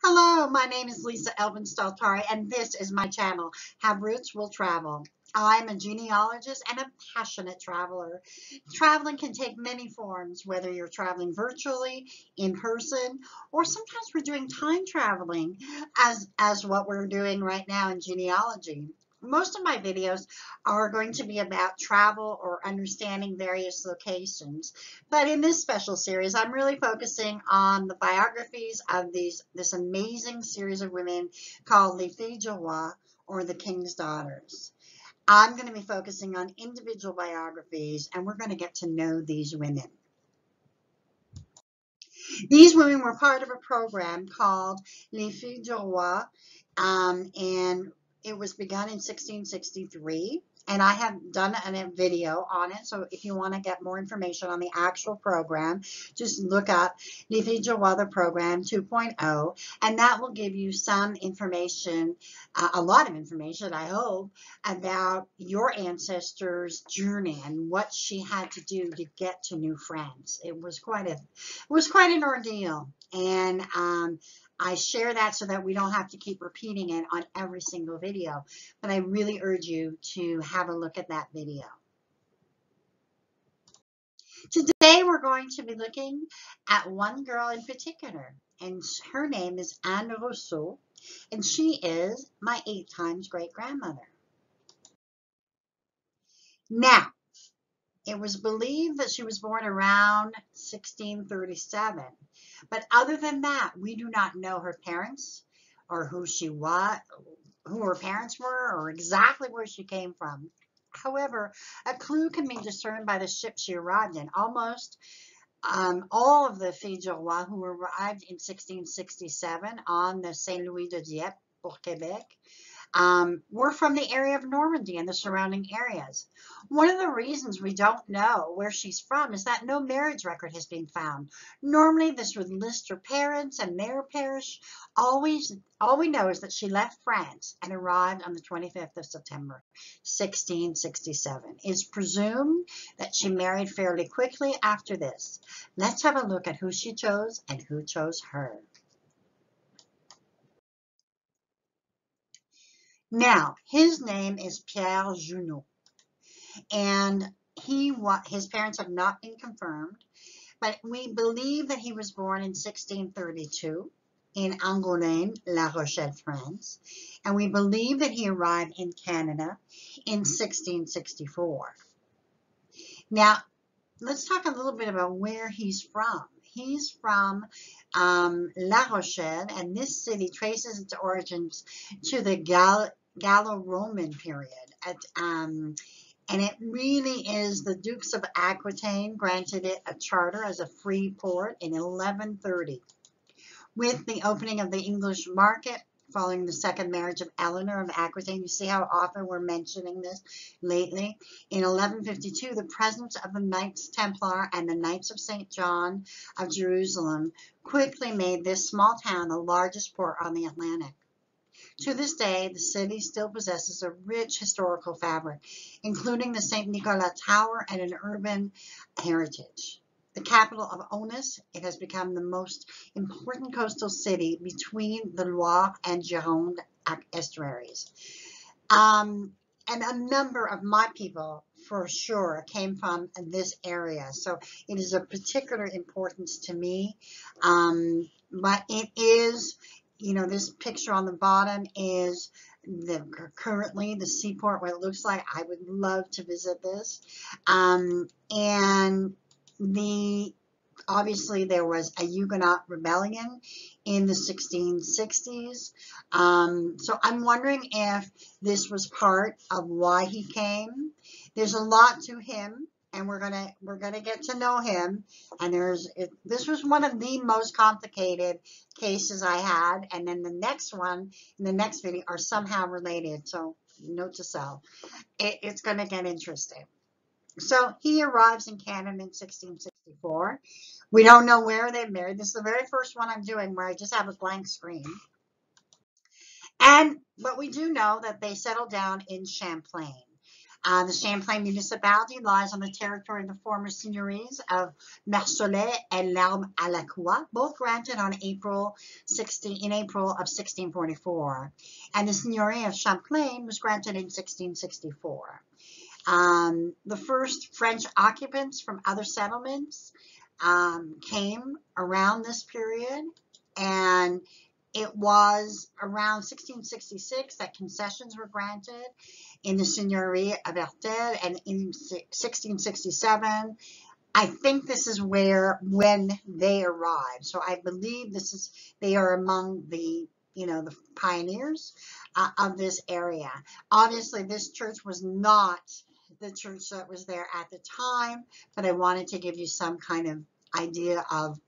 Hello, my name is Lisa Elvin-Staltari, and this is my channel, Have Roots Will Travel. I'm a genealogist and a passionate traveler. Traveling can take many forms, whether you're traveling virtually, in person, or sometimes we're doing time traveling, as what we're doing right now in genealogy. Most of my videos are going to be about travel or understanding various locations. But in this special series, I'm really focusing on the biographies of this amazing series of women called Les Filles du Roi, or the King's Daughters. I'm going to be focusing on individual biographies, and we're going to get to know these women. These women were part of a program called Les Filles du Roi, and it was begun in 1663. And I have done a video on it. So if you want to get more information on the actual program, just look up Les Filles du Roi, the program 2.0, and that will give you some information, a lot of information, I hope, about your ancestors' journey and what she had to do to get to New France. It was quite an ordeal, and I share that so that we don't have to keep repeating it on every single video, but I really urge you to have a look at that video. Today we're going to be looking at one girl in particular, and her name is Anne Rousseau, and she is my 8 times great-grandmother. Now, it was believed that she was born around 1637, but other than that, we do not know her parents or who she was, who her parents were, or exactly where she came from. However, a clue can be discerned by the ship she arrived in. Almost all of the Filles du Roi who arrived in 1667 on the Saint Louis de Dieppe pour Quebec were from the area of Normandy and the surrounding areas. One of the reasons we don't know where she's from is that no marriage record has been found. Normally, this would list her parents and their parish. All we know is that she left France and arrived on the 25th of September, 1667. It's presumed that she married fairly quickly after this. Let's have a look at who she chose and who chose her. Now, his name is Pierre Jouineau, and his parents have not been confirmed, but we believe that he was born in 1632 in Angoulême, La Rochelle, France, and we believe that he arrived in Canada in 1664. Now, let's talk a little bit about where he's from. He's from La Rochelle, and this city traces its origins to the Gallo-Roman period. And it really is the Dukes of Aquitaine granted it a charter as a free port in 1130. With the opening of the English market following the second marriage of Eleanor of Aquitaine, you see how often we're mentioning this lately. In 1152, the presence of the Knights Templar and the Knights of St. John of Jerusalem quickly made this small town the largest port on the Atlantic. To this day, the city still possesses a rich historical fabric, including the St. Nicolas Tower and an urban heritage. The capital of Onus, it has become the most important coastal city between the Loire and Gironde estuaries. And a number of my people, for sure, came from this area. So it is of particular importance to me. But it is, you know, this picture on the bottom is currently the seaport, what it looks like. I would love to visit this. And obviously there was a Huguenot rebellion in the 1660s. So I'm wondering if this was part of why he came. There's a lot to him, and we're gonna get to know him. And this was one of the most complicated cases I had, and then the next one in the next video are somehow related. So note to self, it's gonna get interesting. So he arrives in Canada in 1664. We don't know where they married. This is the very first one I'm doing where I just have a blank screen. But we do know that they settled down in Champlain. The Champlain municipality lies on the territory of the former seigneuries of Marsolet and L'Arbre à la Croix, both granted on April of 1644. And the seigneury of Champlain was granted in 1664. The first French occupants from other settlements came around this period, and it was around 1666 that concessions were granted in the Seigneurie of Hertel, and in 1667, I think this is when they arrived. So I believe they are among the the pioneers of this area. Obviously, this church was not the church that was there at the time, but I wanted to give you some kind of idea of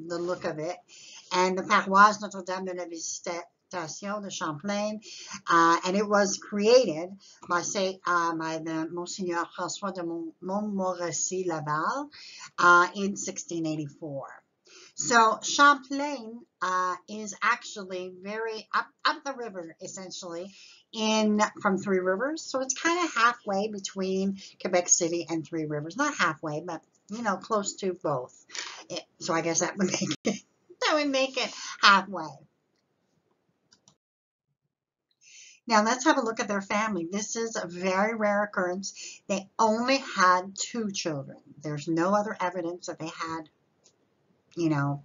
the look of it. And the Paroisse Notre-Dame de la Visitation de Champlain, and it was created by the Monseigneur François de Montmorency Laval in 1684. So Champlain is actually very up the river, essentially, from Three Rivers. So it's kind of halfway between Quebec City and Three Rivers. Not halfway, but close to both. So I guess that would make it halfway. Now let's have a look at their family. This is a very rare occurrence. They only had 2 children. There's no other evidence that they had,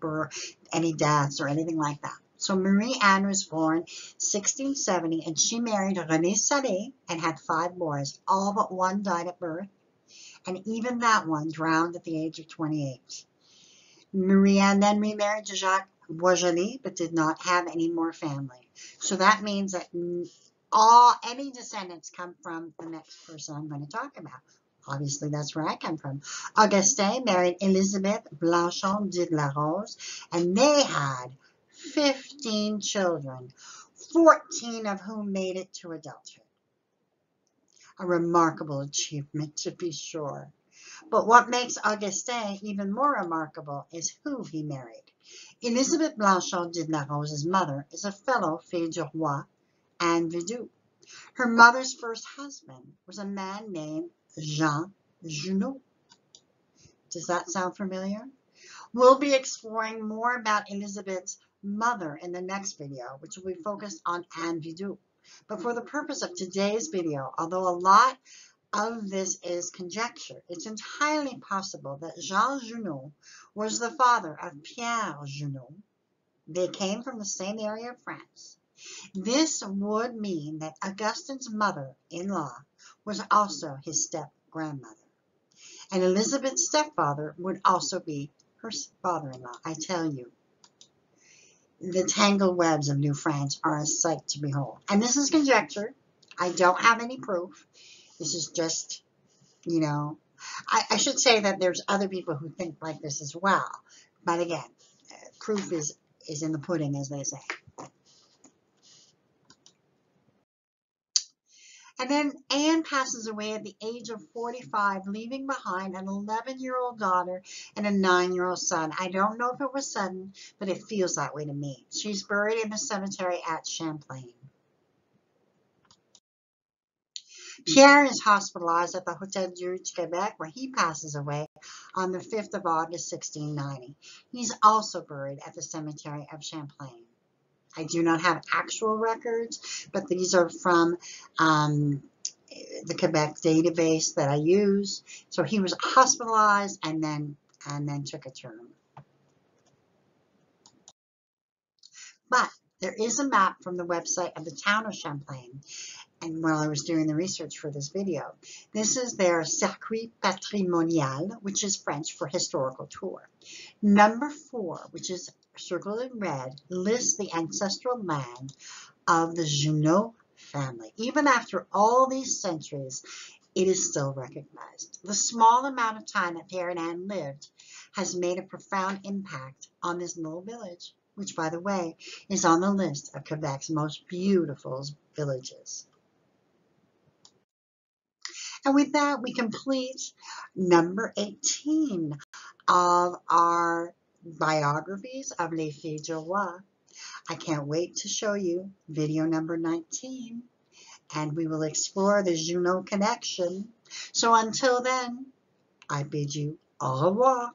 for any deaths or anything like that. So Marie Anne was born 1670, and she married René Salé and had 5 boys. All but one died at birth, and even that one drowned at the age of 28. Marie Anne then remarried to Jacques Boisjoli, but did not have any more family. So that means that any descendants come from the next person I'm going to talk about. Obviously, that's where I come from. Augustin married Elizabeth Blanchon de la Rose, and they had 15 children, 14 of whom made it to adulthood. A remarkable achievement, to be sure. But what makes Augustin even more remarkable is who he married. Elizabeth Blanchon de la Rose's mother is a fellow Fille du Roi and Vidou. Her mother's first husband was a man named Jean Jouineau. Does that sound familiar? We'll be exploring more about Elizabeth's mother in the next video, which will be focused on Anne Vidou. But for the purpose of today's video, although a lot of this is conjecture, it's entirely possible that Jean Jouineau was the father of Pierre Jouineau. They came from the same area of France. This would mean that Augustine's mother-in-law was also his step-grandmother. And Elizabeth's stepfather would also be her father-in-law. I tell you, the tangled webs of New France are a sight to behold. And this is conjecture. I don't have any proof. This is just, I should say that there's other people who think like this as well. But again, proof is in the pudding, as they say. And then Anne passes away at the age of 45, leaving behind an 11-year-old daughter and a 9-year-old son. I don't know if it was sudden, but it feels that way to me. She's buried in the cemetery at Champlain. Pierre is hospitalized at the Hôtel Dieu du Québec, where he passes away on the 5th of August, 1690. He's also buried at the cemetery of Champlain. I do not have actual records, but these are from the Quebec database that I use. So he was hospitalized and then took a turn. But there is a map from the website of the town of Champlain. And while I was doing the research for this video, this is their Circuit Patrimonial, which is French for historical tour. Number 4, which is circled in red, lists the ancestral land of the Jouineau family. Even after all these centuries, it is still recognized. The small amount of time that Pierre and Anne lived has made a profound impact on this little village, which, by the way, is on the list of Quebec's most beautiful villages. And with that, we complete number 18 of our biographies of Les Filles du Roi. I can't wait to show you video number 19. and we will explore the Jouineau connection. So until then, I bid you au revoir.